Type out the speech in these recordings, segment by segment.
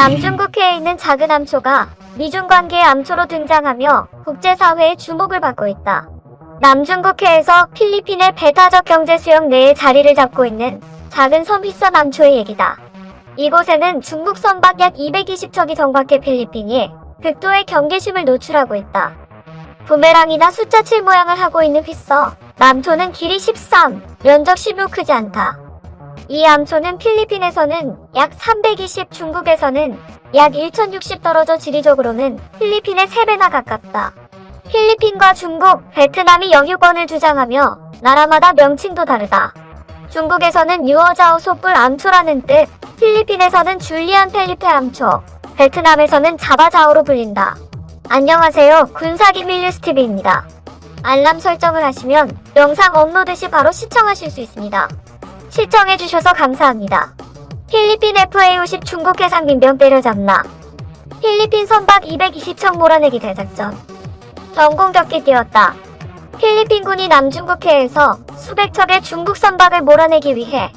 남중국해에 있는 작은 암초가 미중 관계의 암초로 등장하며 국제사회의 주목을 받고 있다. 남중국해에서 필리핀의 배타적 경제 수역 내에 자리를 잡고 있는 작은 섬 휘선 암초의 얘기다. 이곳에는 중국 선박 약 220척이 정박해 필리핀이 극도의 경계심을 노출하고 있다. 부메랑이나 숫자 7 모양을 하고 있는 휘서 남초는 길이 13, 면적 16 크지 않다. 이 암초는 필리핀에서는 약 320, 중국에서는 약 1060 떨어져 지리적으로는 필리핀의 3배나 가깝다. 필리핀과 중국, 베트남이 영유권을 주장하며 나라마다 명칭도 다르다. 중국에서는 유어자오 소뿔 암초라는 뜻, 필리핀에서는 줄리안 펠리페 암초, 베트남에서는 자바자오로 불린다. 안녕하세요, 군사기 밀뉴스TV입니다. 알람 설정을 하시면 영상 업로드 시 바로 시청하실 수 있습니다. 시청해주셔서 감사합니다. 필리핀 FA-50 중국 해상 민병 때려잡나. 필리핀 선박 220척 몰아내기 대작전. 전공격기 띄웠다. 필리핀군이 남중국해에서 수백 척의 중국 선박을 몰아내기 위해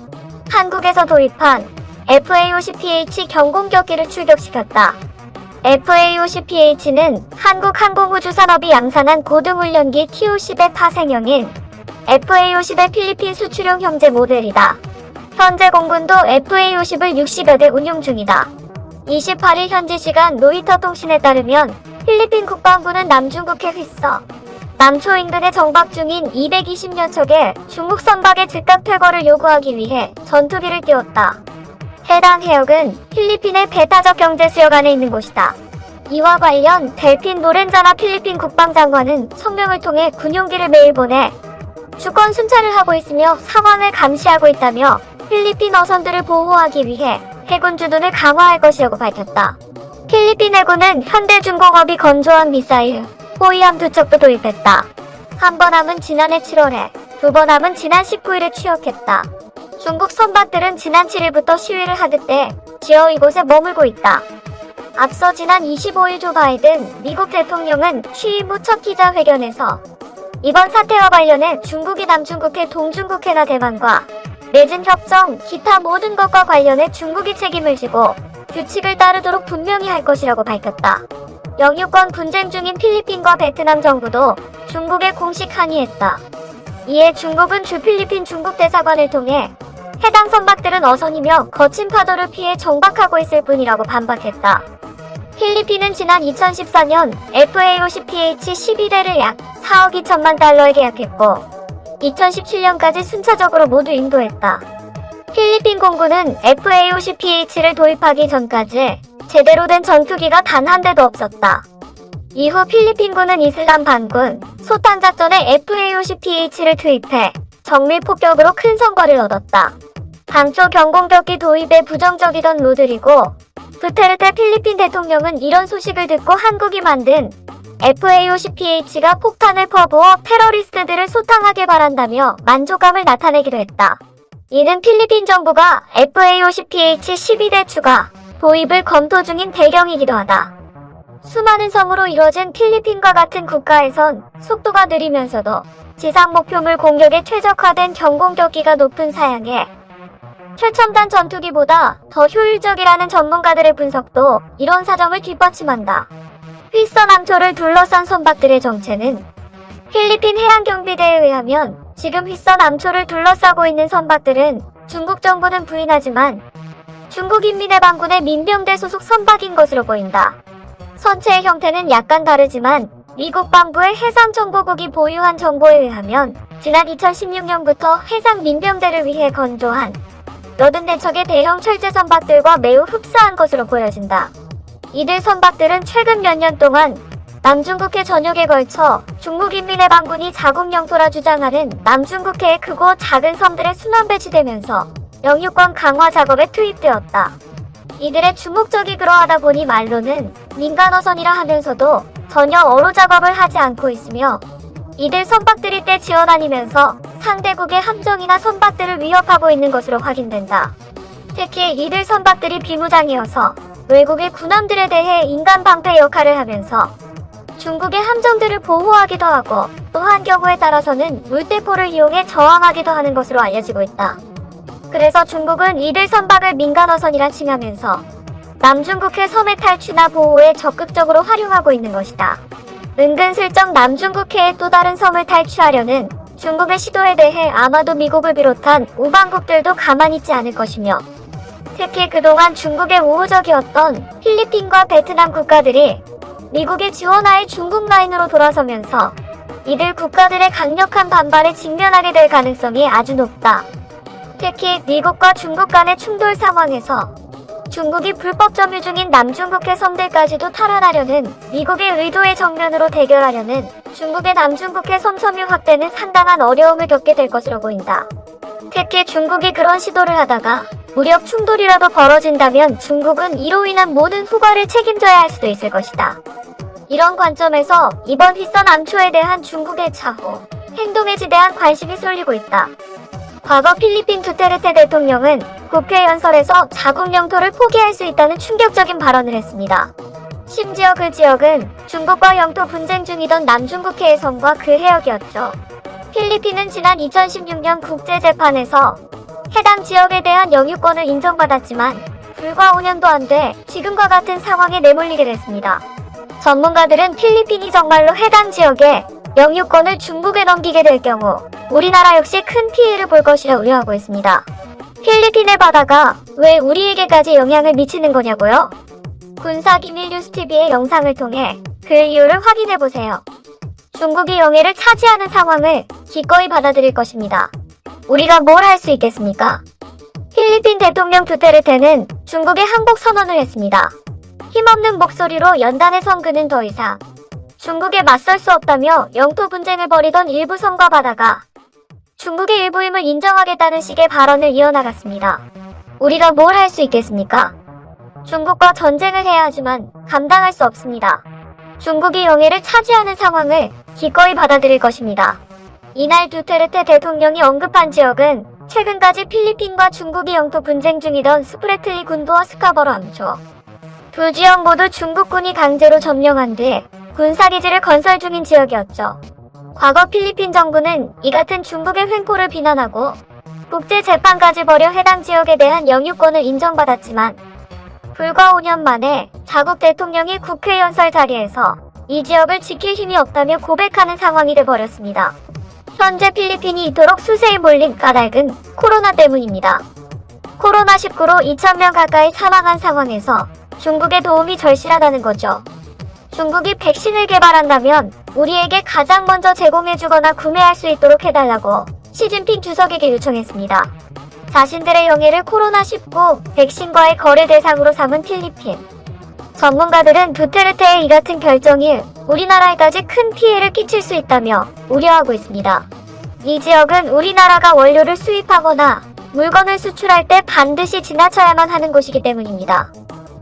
한국에서 도입한 FA-50PH 경공격기를 출격시켰다. FA-50PH는 한국항공우주산업이 양산한 고등훈련기 TO-10의 파생형인 FA-50의 필리핀 수출용 형제 모델이다. 현재 공군도 FA-50을 60여 대 운용 중이다. 28일 현지 시간 로이터 통신에 따르면 필리핀 국방부는 남중국해 휘서 남초 인근에 정박 중인 220여 척의 중국 선박의 즉각 퇴거를 요구하기 위해 전투기를 띄웠다. 해당 해역은 필리핀의 배타적 경제 수역 안에 있는 곳이다. 이와 관련 델핀 노렌자나 필리핀 국방장관은 성명을 통해 군용기를 매일 보내 주권 순찰을 하고 있으며 상황을 감시하고 있다며 필리핀 어선들을 보호하기 위해 해군 주둔을 강화할 것이라고 밝혔다. 필리핀 해군은 현대중공업이 건조한 미사일 호위함 2척도 도입했다. 한 번 함은 지난해 7월에, 두 번 함은 지난 19일에 취역했다. 중국 선박들은 지난 7일부터 시위를 하듯 지어 이곳에 머물고 있다. 앞서 지난 25일 조 바이든 미국 대통령은 취임 후 첫 기자회견에서 이번 사태와 관련해 중국이 남중국해, 동중국해나 대만과 맺은 협정, 기타 모든 것과 관련해 중국이 책임을 지고 규칙을 따르도록 분명히 할 것이라고 밝혔다. 영유권 분쟁 중인 필리핀과 베트남 정부도 중국에 공식 항의했다. 이에 중국은 주 필리핀 중국 대사관을 통해 해당 선박들은 어선이며 거친 파도를 피해 정박하고 있을 뿐이라고 반박했다. 필리핀은 지난 2014년 FA-50PH 12대를 약 4억 2천만 달러에 계약했고 2017년까지 순차적으로 모두 인도했다. 필리핀 공군은 FA-50PH를 도입하기 전까지 제대로 된 전투기가 단 한 대도 없었다. 이후 필리핀군은 이슬람 반군 소탄 작전에 FA-50PH를 투입해 정밀 폭격으로 큰 성과를 얻었다. 당초 경공격기 도입에 부정적이던 로드리고 두테르테 필리핀 대통령은 이런 소식을 듣고 한국이 만든 FA-50PH가 폭탄을 퍼부어 테러리스트들을 소탕하길 바란다며 만족감을 나타내기도 했다. 이는 필리핀 정부가 FA-50PH 12대 추가 도입을 검토 중인 배경이기도 하다. 수많은 섬으로 이뤄진 필리핀과 같은 국가에선 속도가 느리면서도 지상 목표물 공격에 최적화된 경공격기가 높은 사양에 최첨단 전투기보다 더 효율적이라는 전문가들의 분석도 이런 사정을 뒷받침한다. 휘서 남초를 둘러싼 선박들의 정체는 필리핀 해양경비대에 의하면 지금 휘서 남초를 둘러싸고 있는 선박들은 중국 정부는 부인하지만 중국인민해방군의 민병대 소속 선박인 것으로 보인다. 선체의 형태는 약간 다르지만 미국 방부의 해상정보국이 보유한 정보에 의하면 지난 2016년부터 해상 민병대를 위해 건조한 84척의 대형 철제 선박들과 매우 흡사한 것으로 보여진다. 이들 선박들은 최근 몇 년 동안 남중국해 전역에 걸쳐 중국인민해방군이 자국 영토라 주장하는 남중국해의 크고 작은 섬들에 순환 배치되면서 영유권 강화 작업에 투입되었다. 이들의 주목적이 그러하다 보니 말로는 민간어선이라 하면서도 전혀 어로 작업을 하지 않고 있으며 이들 선박들이 때 지어다니면서 상대국의 함정이나 선박들을 위협하고 있는 것으로 확인된다. 특히 이들 선박들이 비무장이어서 외국의 군함들에 대해 인간 방패 역할을 하면서 중국의 함정들을 보호하기도 하고 또한 경우에 따라서는 물대포를 이용해 저항하기도 하는 것으로 알려지고 있다. 그래서 중국은 이들 선박을 민간어선이라 칭하면서 남중국해 섬의 탈취나 보호에 적극적으로 활용하고 있는 것이다. 은근슬쩍 남중국해의 또 다른 섬을 탈취하려는 중국의 시도에 대해 아마도 미국을 비롯한 우방국들도 가만히 있지 않을 것이며, 특히 그동안 중국의 우호적이었던 필리핀과 베트남 국가들이 미국의 지원하에 중국 라인으로 돌아서면서 이들 국가들의 강력한 반발에 직면하게 될 가능성이 아주 높다. 특히 미국과 중국 간의 충돌 상황에서 중국이 불법 점유 중인 남중국해 섬들까지도 탈환하려는 미국의 의도의 정면으로 대결하려는 중국의 남중국해 섬 점유 확대는 상당한 어려움을 겪게 될 것으로 보인다. 특히 중국이 그런 시도를 하다가 무력 충돌이라도 벌어진다면 중국은 이로 인한 모든 후과를 책임져야 할 수도 있을 것이다. 이런 관점에서 이번 휘선 암초에 대한 중국의 차후, 행동에 지대한 관심이 쏠리고 있다. 과거 필리핀 두테르테 대통령은 국회 연설에서 자국 영토를 포기할 수 있다는 충격적인 발언을 했습니다. 심지어 그 지역은 중국과 영토 분쟁 중이던 남중국해의 섬과 그 해역이었죠. 필리핀은 지난 2016년 국제재판에서 해당 지역에 대한 영유권을 인정받았지만 불과 5년도 안 돼 지금과 같은 상황에 내몰리게 됐습니다. 전문가들은 필리핀이 정말로 해당 지역에 영유권을 중국에 넘기게 될 경우 우리나라 역시 큰 피해를 볼 것이라 우려하고 있습니다. 필리핀의 바다가 왜 우리에게까지 영향을 미치는 거냐고요? 군사기밀 뉴스TV의 영상을 통해 그 이유를 확인해보세요. 중국이 영해를 차지하는 상황을 기꺼이 받아들일 것입니다. 우리가 뭘 할 수 있겠습니까? 필리핀 대통령 두테르테는 중국에 항복 선언을 했습니다. 힘없는 목소리로 연단의 성근은 더 이상 중국에 맞설 수 없다며 영토 분쟁을 벌이던 일부 섬과 바다가 중국의 일부임을 인정하겠다는 식의 발언을 이어나갔습니다. 우리가 뭘 할 수 있겠습니까? 중국과 전쟁을 해야 하지만 감당할 수 없습니다. 중국이 영해를 차지하는 상황을 기꺼이 받아들일 것입니다. 이날 두테르테 대통령이 언급한 지역은 최근까지 필리핀과 중국이 영토 분쟁 중이던 스프레틀리 군도와 스카버로 암초. 두 지역 모두 중국군이 강제로 점령한 뒤 군사기지를 건설 중인 지역이었죠. 과거 필리핀 정부는 이 같은 중국의 횡포를 비난하고 국제재판까지 벌여 해당 지역에 대한 영유권을 인정받았지만 불과 5년 만에 자국 대통령이 국회 연설 자리에서 이 지역을 지킬 힘이 없다며 고백하는 상황이 돼버렸습니다. 현재 필리핀이 이토록 수세에 몰린 까닭은 코로나 때문입니다. 코로나19로 2,000명 가까이 사망한 상황에서 중국의 도움이 절실하다는 거죠. 중국이 백신을 개발한다면 우리에게 가장 먼저 제공해주거나 구매할 수 있도록 해달라고 시진핑 주석에게 요청했습니다. 자신들의 영해를 코로나19 백신과의 거래 대상으로 삼은 필리핀. 전문가들은 두테르테의 이 같은 결정이 우리나라에까지 큰 피해를 끼칠 수 있다며 우려하고 있습니다. 이 지역은 우리나라가 원료를 수입하거나 물건을 수출할 때 반드시 지나쳐야만 하는 곳이기 때문입니다.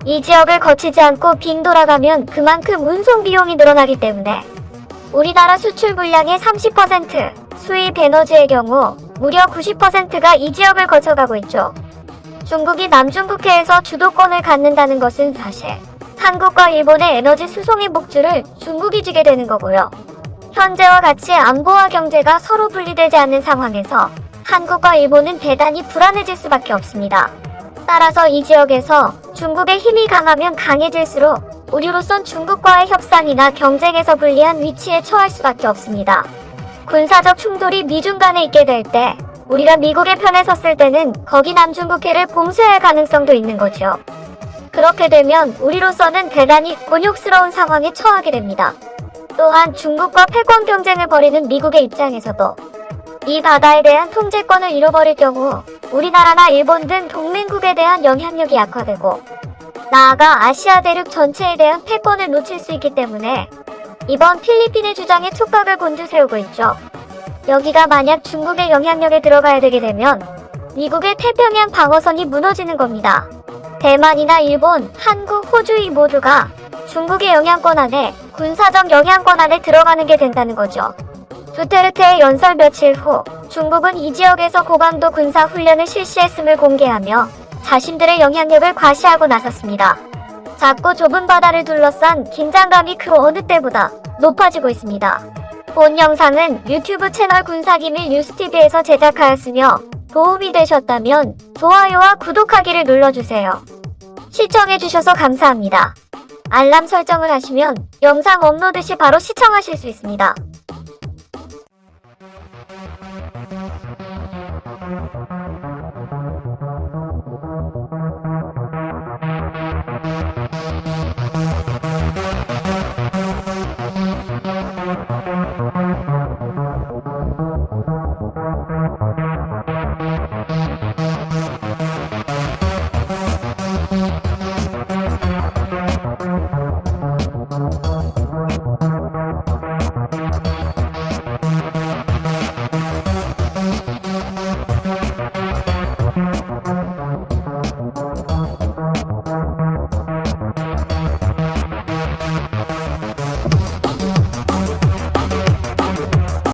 이 지역을 거치지 않고 빙 돌아가면 그만큼 운송 비용이 늘어나기 때문에 우리나라 수출 물량의 30%, 수입 에너지의 경우 무려 90%가 이 지역을 거쳐가고 있죠. 중국이 남중국해에서 주도권을 갖는다는 것은 사실 한국과 일본의 에너지 수송의 목줄을 중국이 쥐게 되는 거고요. 현재와 같이 안보와 경제가 서로 분리되지 않는 상황에서 한국과 일본은 대단히 불안해질 수밖에 없습니다. 따라서 이 지역에서 중국의 힘이 강하면 강해질수록 우리로선 중국과의 협상이나 경쟁에서 불리한 위치에 처할 수밖에 없습니다. 군사적 충돌이 미중 간에 있게 될 때 우리가 미국의 편에 섰을 때는 거기 남중국해를 봉쇄할 가능성도 있는 거죠. 그렇게 되면 우리로서는 대단히 곤욕스러운 상황에 처하게 됩니다. 또한 중국과 패권 경쟁을 벌이는 미국의 입장에서도 이 바다에 대한 통제권을 잃어버릴 경우 우리나라나 일본 등 동맹국에 대한 영향력이 약화되고 나아가 아시아 대륙 전체에 대한 패권을 놓칠 수 있기 때문에 이번 필리핀의 주장에 촉각을 곤두세우고 있죠. 여기가 만약 중국의 영향력에 들어가야 되게 되면 미국의 태평양 방어선이 무너지는 겁니다. 대만이나 일본, 한국, 호주 이 모두가 중국의 영향권 안에 군사적 영향권 안에 들어가는 게 된다는 거죠. 두테르테의 연설 며칠 후 중국은 이 지역에서 고강도 군사 훈련을 실시했음을 공개하며 자신들의 영향력을 과시하고 나섰습니다. 작고 좁은 바다를 둘러싼 긴장감이 그 어느 때보다 높아지고 있습니다. 본 영상은 유튜브 채널 군사기밀 뉴스TV에서 제작하였으며 도움이 되셨다면 좋아요와 구독하기를 눌러주세요. 시청해주셔서 감사합니다. 알람 설정을 하시면 영상 업로드 시 바로 시청하실 수 있습니다.